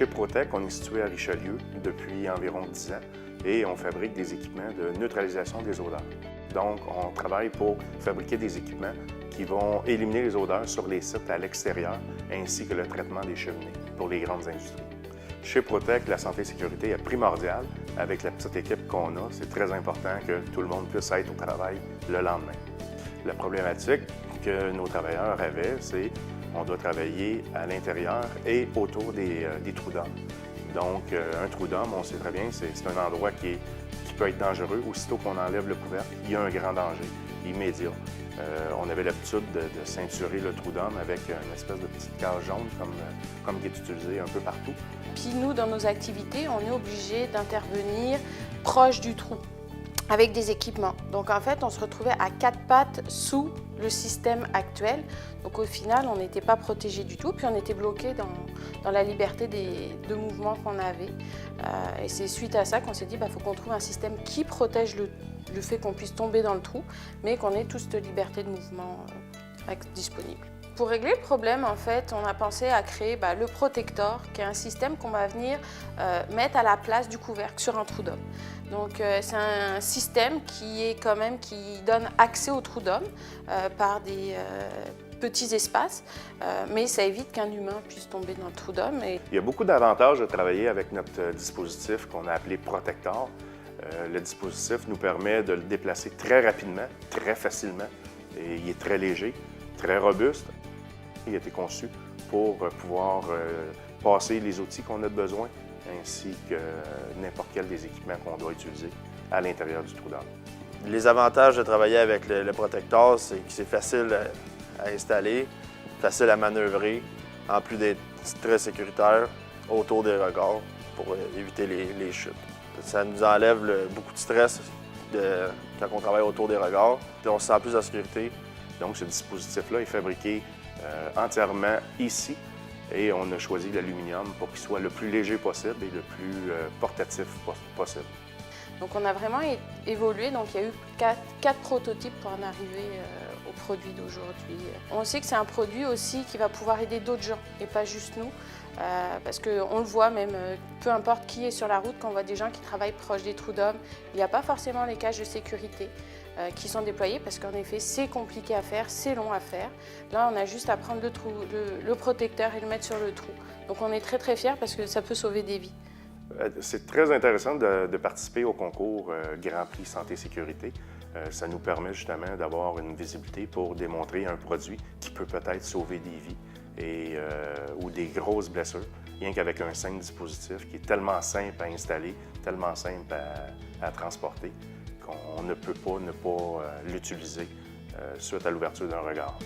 Chez Protec, on est situé à Richelieu depuis environ 10 ans et on fabrique des équipements de neutralisation des odeurs. Donc, on travaille pour fabriquer des équipements qui vont éliminer les odeurs sur les sites à l'extérieur, ainsi que le traitement des cheminées pour les grandes industries. Chez Protec, la santé et sécurité est primordiale. Avec la petite équipe qu'on a, c'est très important que tout le monde puisse être au travail le lendemain. La problématique que nos travailleurs avaient, c'est qu'on doit travailler à l'intérieur et autour des trous d'hommes. Donc, un trou d'homme, on sait très bien, c'est un endroit qui peut être dangereux. Aussitôt qu'on enlève le couvercle, il y a un grand danger immédiat. On avait l'habitude de ceinturer le trou d'homme avec une espèce de petite cage jaune comme qui est utilisée un peu partout. Puis nous, dans nos activités, on est obligé d'intervenir proche du trou avec des équipements. Donc en fait, on se retrouvait à 4 pattes sous le système actuel. Donc au final, on n'était pas protégé du tout, puis on était bloqué dans la liberté de mouvement qu'on avait. Et c'est suite à ça qu'on s'est dit, il faut qu'on trouve un système qui protège le fait qu'on puisse tomber dans le trou, mais qu'on ait toute cette liberté de mouvement disponible. Pour régler le problème, en fait, on a pensé à créer le Protector, qui est un système qu'on va venir mettre à la place du couvercle sur un trou d'homme. Donc, c'est un système qui donne accès au trou d'homme par des petits espaces, mais ça évite qu'un humain puisse tomber dans le trou d'homme. Il y a beaucoup d'avantages de travailler avec notre dispositif qu'on a appelé Protector. Le dispositif nous permet de le déplacer très rapidement, très facilement, et il est très léger, très robuste. Il a été conçu pour pouvoir passer les outils qu'on a besoin, ainsi que n'importe quel des équipements qu'on doit utiliser à l'intérieur du trou d'homme. Les avantages de travailler avec le Protector, c'est que c'est facile à installer, facile à manœuvrer, en plus d'être très sécuritaire autour des regards pour éviter les chutes. Ça nous enlève beaucoup de stress quand on travaille autour des regards. On se sent plus en sécurité. Donc, ce dispositif-là est fabriqué entièrement ici et on a choisi l'aluminium pour qu'il soit le plus léger possible et le plus portatif possible. Donc, on a vraiment évolué. Donc, il y a eu quatre prototypes pour en arriver au produit d'aujourd'hui. On sait que c'est un produit aussi qui va pouvoir aider d'autres gens et pas juste nous. Parce qu'on le voit même, peu importe qui est sur la route, quand on voit des gens qui travaillent proche des trous d'hommes, il n'y a pas forcément les cages de sécurité qui sont déployées parce qu'en effet, c'est compliqué à faire, c'est long à faire. Là, on a juste à prendre le protecteur et le mettre sur le trou. Donc on est très très fiers parce que ça peut sauver des vies. C'est très intéressant de participer au concours Grand Prix Santé Sécurité. Ça nous permet justement d'avoir une visibilité pour démontrer un produit qui peut peut-être sauver des vies ou des grosses blessures, rien qu'avec un simple dispositif qui est tellement simple à installer, tellement simple à transporter, qu'on ne peut pas ne pas l'utiliser suite à l'ouverture d'un regard.